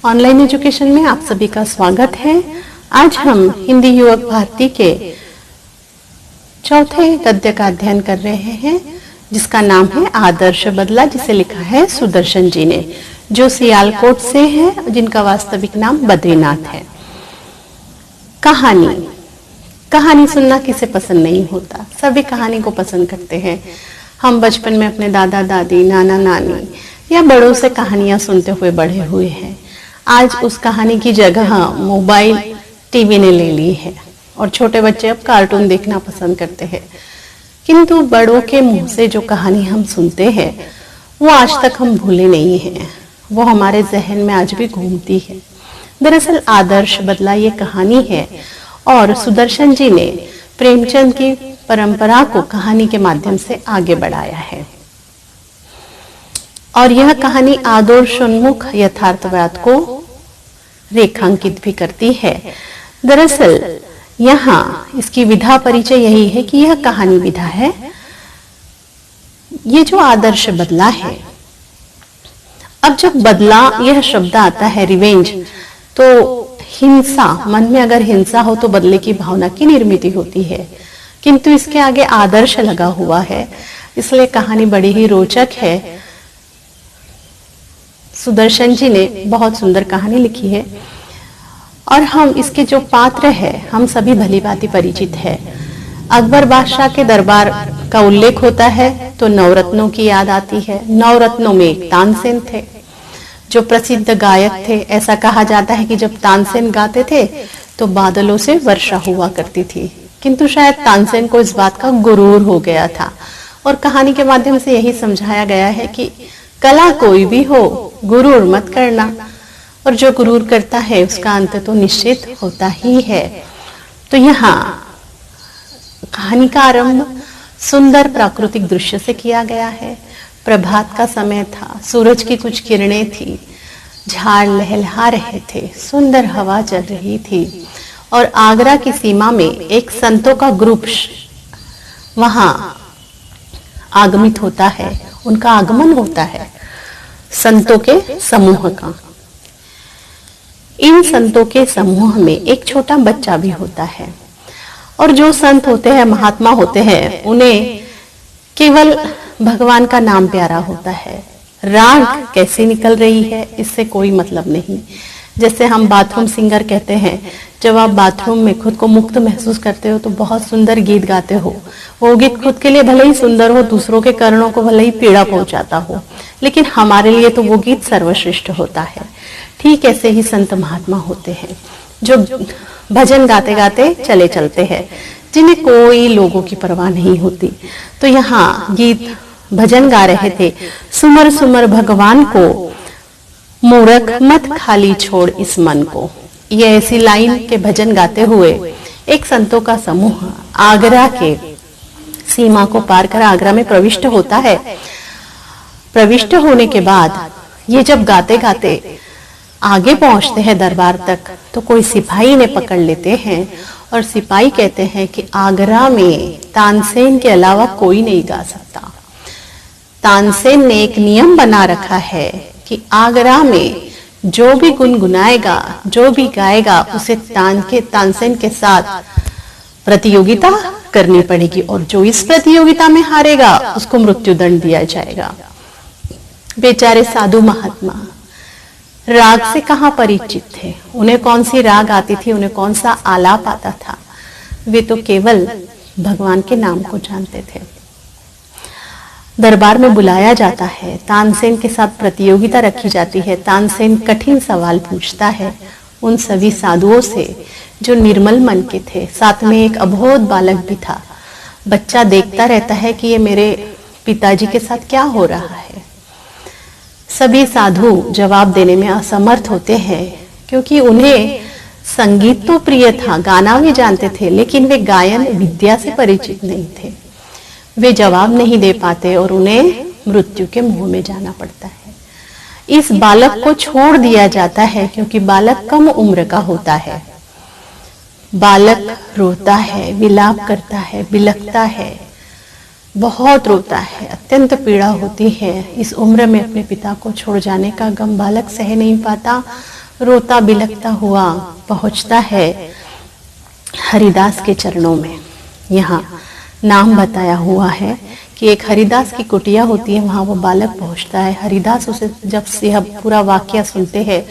Online education में आप सभी का स्वागत है। आज हम हिंदी युवक भारती के चौथे गद्य का अध्ययन कर रहे हैं, जिसका नाम है आदर्श बदला, जिसे लिखा है सुदर्शन जी ने, जो सियालकोट से है, जिनका वास्तविक नाम बद्रीनाथ है। कहानी सुनना किसे पसंद नहीं होता, सभी कहानी को पसंद करते हैं। हम बचपन में अपने दादा दादी, नाना नानी या बड़ों से कहानियां सुनते हुए बड़े हुए हैं। आज उस कहानी की जगह मोबाइल, टीवी ने ले ली है और छोटे बच्चे अब कार्टून देखना पसंद करते हैं। किंतु बड़ों के मुंह से जो कहानी हम सुनते हैं वो आज तक हम भूले नहीं हैं, वो हमारे जहन में आज भी घूमती है। दरअसल आदर्श बदला ये कहानी है और सुदर्शन जी ने प्रेमचंद की परंपरा को कहानी के माध्यम से आगे बढ़ाया है। और यह कहानी आदर्शोन्मुख यथार्थवाद को रेखांकित भी करती है। दरअसल यहाँ इसकी विधा परिचय यही है कि यह कहानी विधा है। ये जो आदर्श बदला है, अब जब बदला यह शब्द आता है, रिवेंज, तो हिंसा, मन में अगर हिंसा हो तो बदले की भावना की निर्मित होती है, किंतु इसके आगे आदर्श लगा हुआ है, इसलिए कहानी बड़ी ही रोचक है। सुदर्शन जी ने बहुत सुंदर कहानी लिखी है और हम इसके जो पात्र है हम सभी भली भांति परिचित है। अकबर बादशाह के दरबार का उल्लेख होता है तो नवरत्नों की याद आती है। नवरत्नों में एक तानसेन थे जो प्रसिद्ध गायक थे। ऐसा कहा जाता है कि जब तानसेन गाते थे तो बादलों से वर्षा हुआ करती थी, किंतु शायद तानसेन को इस बात का गुरूर हो गया था और कहानी के माध्यम से यही समझाया गया है कि कला कोई भी हो, गुरूर मत करना, और जो गुरूर करता है उसका अंत तो निश्चित होता ही है। तो यहाँ कहानी का आरंभ सुंदर प्राकृतिक दृश्य से किया गया है। प्रभात का समय था, सूरज की कुछ किरणें थी, झाड़ लहलहा रहे थे, सुंदर हवा चल रही थी और आगरा की सीमा में एक संतों का ग्रुप वहां आगमित होता है, उनका आगमन होता है, संतों के समूह का। इन संतों के समूह में एक छोटा बच्चा भी होता है और जो संत होते हैं, महात्मा होते हैं, उन्हें केवल भगवान का नाम प्यारा होता है। राग कैसे निकल रही है इससे कोई मतलब नहीं। जैसे हम बाथरूम सिंगर कहते हैं, जब आप बाथरूम में खुद को मुक्त महसूस करते हो तो बहुत सुंदर गीत गाते हो। वो गीत खुद के लिए भले ही सुंदर हो, दूसरों के कर्णों को भले ही पीड़ा पहुंचाता हो, लेकिन हमारे लिए तो वो गीत सर्वश्रेष्ठ होता है। ठीक ऐसे ही संत महात्मा होते हैं जो भजन गाते गाते चले चलते हैं, जिन्हें कोई लोगों की परवाह नहीं होती। तो यहाँ गीत भजन गा रहे थे, सुमर सुमर भगवान को, मूर्ख मत खाली छोड़ इस मन को। ये ऐसी लाइन के भजन गाते हुए एक संतों का समूह आगरा के सीमा को पार कर आगरा में प्रविष्ट होता है। प्रविष्ट होने के बाद ये जब गाते गाते आगे पहुंचते हैं दरबार तक, तो कोई सिपाही ने पकड़ लेते हैं और सिपाही कहते हैं कि आगरा में तानसेन के अलावा कोई नहीं गा सकता। तानसेन ने एक नियम बना रखा है कि आगरा में जो भी गुनगुनाएगा, जो भी गाएगा, उसे तानसेन के साथ प्रतियोगिता करनी पड़ेगी और जो इस प्रतियोगिता में हारेगा उसको मृत्युदंड दिया जाएगा। बेचारे साधु महात्मा राग से कहाँ परिचित थे, उन्हें कौन सी राग आती थी, उन्हें कौन सा आलाप आता था, वे तो केवल भगवान के नाम को जानते थे। दरबार में बुलाया जाता है, तानसेन के साथ प्रतियोगिता रखी जाती है। तानसेन कठिन सवाल पूछता है उन सभी साधुओं से जो निर्मल मन के थे। साथ में एक अबोध बालक भी था। बच्चा देखता रहता है कि ये मेरे पिताजी के साथ क्या हो रहा है। सभी साधु जवाब देने में असमर्थ होते हैं, क्योंकि उन्हें संगीत तो प्रिय था, गाना भी जानते थे, लेकिन वे गायन विद्या से परिचित नहीं थे। वे जवाब नहीं दे पाते और उन्हें मृत्यु के मुंह में जाना पड़ता है। इस बालक को छोड़ दिया जाता है क्योंकि बालक कम उम्र का होता है। बालक रोता है, विलाप करता है, बिलखता है, बहुत रोता है, अत्यंत पीड़ा होती है। इस उम्र में अपने पिता को छोड़ जाने का गम बालक सह नहीं पाता, रोता बिलखता हुआ पहुंचता है हरिदास के चरणों में। यहाँ नाम बताया हुआ है कि एक हरिदास की कुटिया होती है, वहां वो बालक पहुंचता है। हरिदास उसे जब से पूरा वाक्य सुनते हैं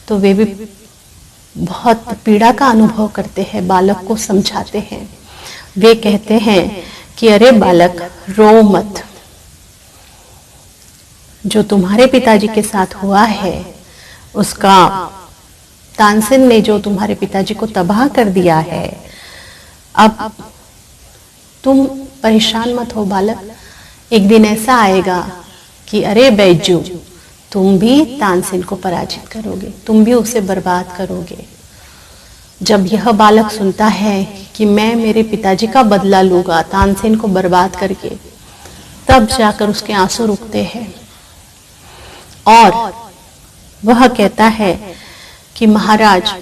तो वे भी बहुत पीड़ा का अनुभव करते हैं, बालक को समझाते हैं। वे कहते हैं कि अरे बालक, रो मत, जो तुम्हारे पिताजी के साथ हुआ है, उसका तानसेन ने जो तुम्हारे पिताजी को तबाह कर दिया है, अब तुम परेशान मत हो बालक। एक दिन ऐसा आएगा कि अरे बैजू, तुम भी तानसेन को पराजित करोगे, तुम भी उसे बर्बाद करोगे। जब यह बालक सुनता है कि मैं मेरे पिताजी का बदला लूंगा तानसेन को बर्बाद करके, तब जाकर उसके आंसू रुकते हैं और वह कहता है कि महाराज,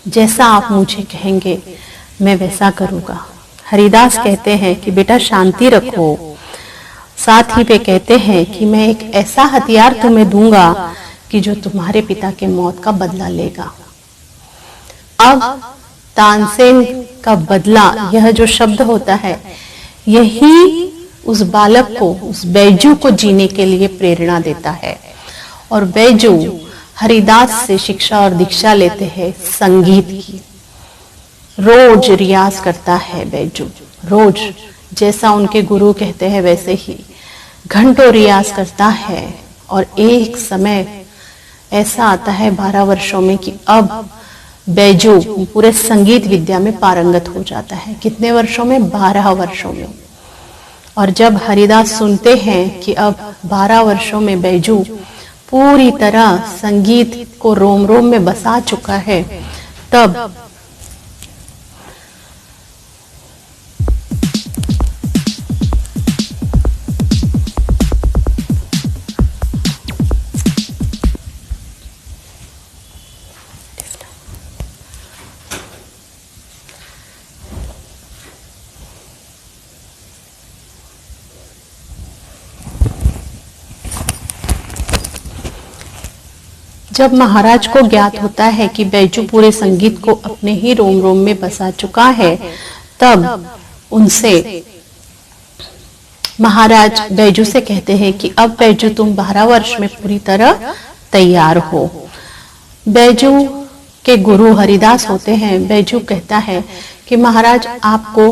जैसा आप मुझे कहेंगे मैं वैसा करूंगा। हरिदास कहते हैं कि बेटा शांति रखो। साथ ही वे कहते हैं कि मैं एक ऐसा हथियार तुम्हें दूंगा कि जो तुम्हारे पिता के मौत का बदला लेगा। अब तानसेन का बदला, यह जो शब्द होता है, यही उस बालक को, उस बैजू को जीने के लिए प्रेरणा देता है। और बैजू हरिदास से शिक्षा और दीक्षा लेते हैं संगीत की। रोज रियाज करता है बैजू, रोज जैसा उनके गुरु कहते हैं वैसे ही घंटों रियाज करता है। और एक समय ऐसा आता है 12 वर्षों में कि अब बैजू पूरे संगीत विद्या में पारंगत हो जाता है। कितने वर्षों में? 12 वर्षों में। और जब हरिदास सुनते हैं कि अब 12 वर्षों में बैजू पूरी तरह संगीत को रोम रोम में बसा चुका है, तब जब महाराज को ज्ञात होता है कि बैजू पूरे संगीत को अपने ही रोम रोम में बसा चुका है, तब उनसे महाराज बैजू से कहते हैं कि अब बैजू तुम 12 वर्ष में पूरी तरह तैयार हो। बैजू के गुरु हरिदास होते हैं। बैजू कहता है कि महाराज आपको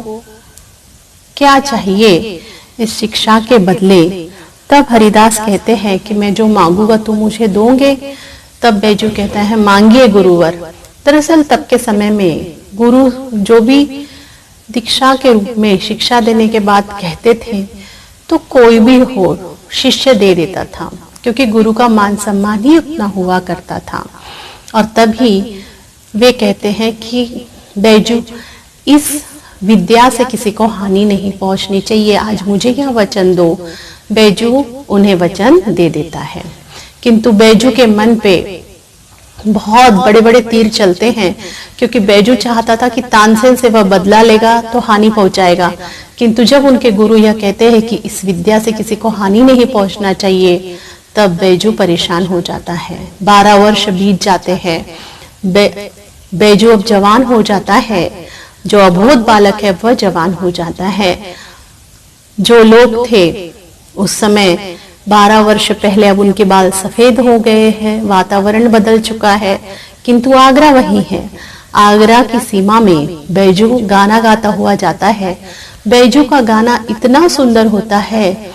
क्या चाहिए इस शिक्षा के बदले? तब हरिदास कहते हैं कि मैं जो मांगूंगा तुम मुझे दोगे। तब बैजू कहता है मांगिए गुरुवर। दरअसल तब के समय में गुरु जो भी दीक्षा के रूप में शिक्षा देने के बाद कहते थे तो कोई भी हो शिष्य दे देता था, क्योंकि गुरु का मान सम्मान ही उतना हुआ करता था। और तभी वे कहते हैं कि बैजू, इस विद्या से किसी को हानि नहीं पहुंचनी चाहिए, आज मुझे यह वचन दो। बैजू उन्हें वचन दे देता है, किंतु बैजू के मन पे बहुत बड़े बड़े तीर चलते हैं, क्योंकि बैजू चाहता था कि तानसेन से वह बदला लेगा तो हानि पहुंचाएगा। किंतु जब उनके गुरु यह कहते हैं कि इस विद्या से किसी को हानि नहीं पहुंचना चाहिए, तब बैजू परेशान हो जाता है। 12 वर्ष बीत जाते हैं। बैजू अब जवान हो जाता है। जो अबोध बालक है वह जवान हो जाता है। जो लोग थे उस समय 12 वर्ष पहले, अब उनके बाल सफेद हो गए हैं, वातावरण बदल चुका है, किंतु आगरा वही है। आगरा की सीमा में बैजू गाना गाता हुआ जाता है। बैजू का गाना इतना सुंदर होता है,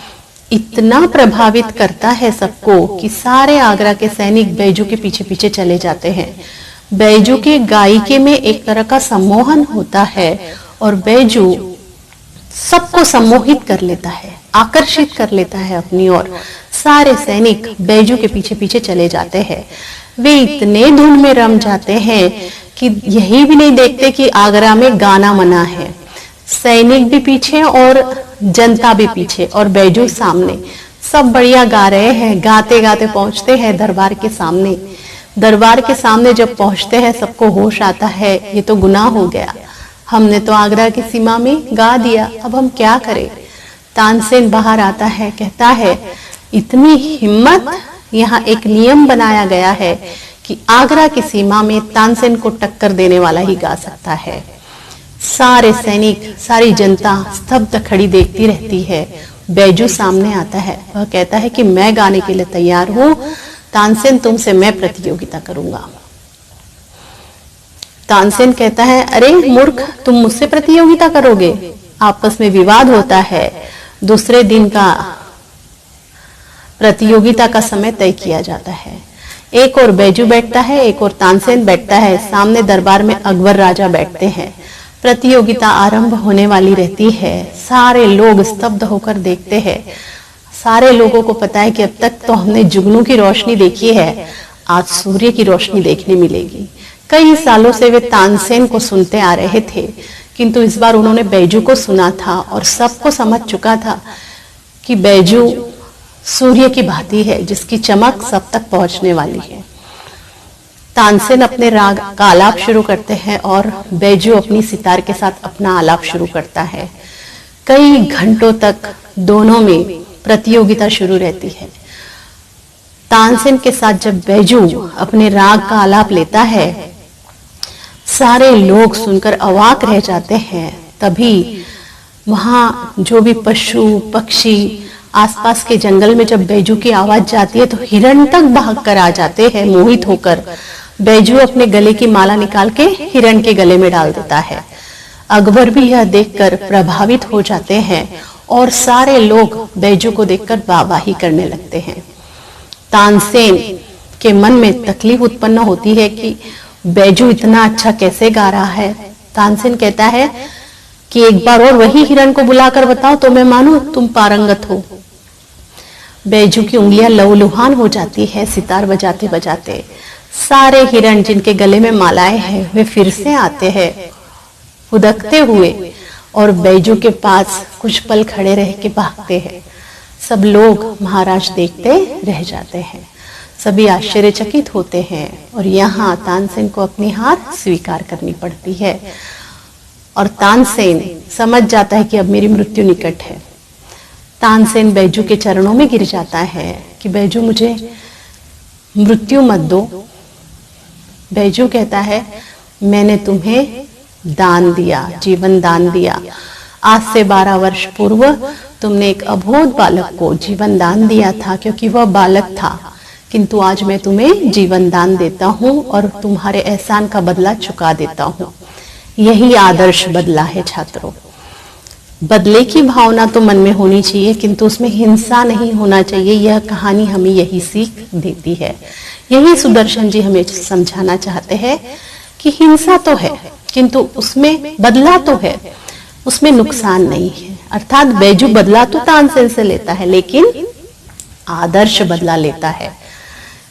इतना प्रभावित करता है सबको कि सारे आगरा के सैनिक बैजू के पीछे पीछे चले जाते हैं। बैजू के गायिके में एक तरह का सम्मोहन होता है और बैजू सबको सम्मोहित कर लेता है, आकर्षित कर लेता है अपनी ओर। सारे सैनिक बैजू के पीछे पीछे चले जाते हैं। वे इतने धुन में रम जाते हैं कि यही भी नहीं देखते कि आगरा में गाना मना है। सैनिक भी पीछे और जनता भी पीछे और बैजू सामने, सब बढ़िया गा रहे हैं। गाते गाते पहुंचते हैं दरबार के सामने। दरबार के सामने जब पहुंचते हैं सबको होश आता है, ये तो गुनाह हो गया, हमने तो आगरा की सीमा में गा दिया, अब हम क्या करें। तानसेन बाहर आता है, कहता है इतनी हिम्मत, यहाँ एक नियम बनाया गया है कि आगरा की सीमा में तानसेन को टक्कर देने वाला ही गा सकता है। सारे सैनिक, सारी जनता स्तब्ध खड़ी देखती रहती है। बैजू सामने आता है, वह कहता है कि मैं गाने के लिए तैयार हूं, तानसेन तुमसे मैं प्रतियोगिता करूंगा। तानसेन कहता है, अरे मूर्ख, तुम मुझसे प्रतियोगिता करोगे? आपस में विवाद होता है। दूसरे दिन का प्रतियोगिता का समय तय किया जाता है। एक और बैजू बैठता है, एक और तानसेन बैठता है। सामने दरबार में अकबर राजा बैठते हैं। प्रतियोगिता आरंभ होने वाली रहती है। सारे लोग स्तब्ध होकर देखते हैं। सारे लोगों को पता है कि अब तक तो हमने जुगनू की रोशनी देखी है, आज सूर्य की रोशनी देखने मिलेगी। कई सालों से वे तानसेन को सुनते आ रहे थे, किंतु इस बार उन्होंने बैजू को सुना था और सबको समझ चुका था कि बैजू सूर्य की भांति है, जिसकी चमक सब तक पहुंचने वाली है। तानसेन अपने राग का आलाप शुरू करते हैं और बैजू अपनी सितार के साथ अपना आलाप शुरू करता है। कई घंटों तक दोनों में प्रतियोगिता शुरू रहती है। तानसेन के साथ जब बैजू अपने राग का आलाप लेता है, सारे लोग सुनकर अवाक रह जाते हैं। तभी वहां जो भी पशु पक्षी आसपास के जंगल में जब बैजू की आवाज जाती है तो हिरण तक भाग कर आ जाते हैं मोहित होकर। बैजू अपने गले की माला निकाल के हिरण के गले में डाल देता है। अकबर भी यह देखकर प्रभावित हो जाते हैं और सारे लोग बैजू को देखकर वाहवाही करने लगते हैं। तानसेन के मन में तकलीफ उत्पन्न होती है कि बैजू इतना अच्छा कैसे गा रहा है। तानसेन कहता है कि एक बार और वही हिरण को बुलाकर बताओ तो मैं मानूं तुम पारंगत हो। बैजू की उंगलियां लहूलुहान हो जाती है सितार बजाते बजाते। सारे हिरण जिनके गले में मालाएं हैं वे फिर से आते हैं हुदकते हुए और बैजू के पास कुछ पल खड़े रह के भागते हैं। सब लोग महाराज देखते रह जाते हैं। सभी आश्चर्यचकित होते हैं और यहाँ तानसेन को अपनी हार स्वीकार करनी पड़ती है और तानसेन समझ जाता है कि अब मेरी मृत्यु निकट है। तानसेन बैजू के चरणों में गिर जाता है कि बैजू मुझे मृत्यु मत दो। बैजू कहता है, मैंने तुम्हें दान दिया, जीवन दान दिया। आज से 12 वर्ष पूर्व तुमने एक अबोध बालक को जीवन दान दिया था क्योंकि वह बालक था, किंतु आज मैं तुम्हें जीवन दान देता हूँ और तुम्हारे एहसान का बदला चुका देता हूँ। यही आदर्श बदला है छात्रों। बदले की भावना तो मन में होनी चाहिए, किंतु उसमें हिंसा नहीं होना चाहिए। यह कहानी हमें यही सीख देती है। यही सुदर्शन जी हमें समझाना चाहते हैं कि हिंसा तो है, किंतु उसमें बदला तो है, उसमें नुकसान नहीं है। अर्थात बैजू बदला तो तानसेन से लेता है, लेकिन आदर्श बदला लेता है।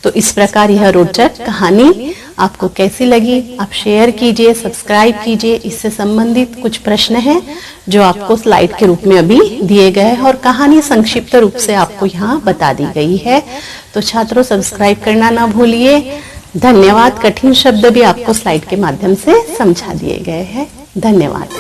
तो इस प्रकार यह रोचक कहानी आपको कैसी लगी, आप शेयर कीजिए, सब्सक्राइब कीजिए। इससे संबंधित कुछ प्रश्न हैं जो आपको स्लाइड के रूप में अभी दिए गए हैं और कहानी संक्षिप्त रूप से आपको यहाँ बता दी गई है। तो छात्रों, सब्सक्राइब करना ना भूलिए। धन्यवाद। कठिन शब्द भी आपको स्लाइड के माध्यम से समझा दिए गए हैं। धन्यवाद।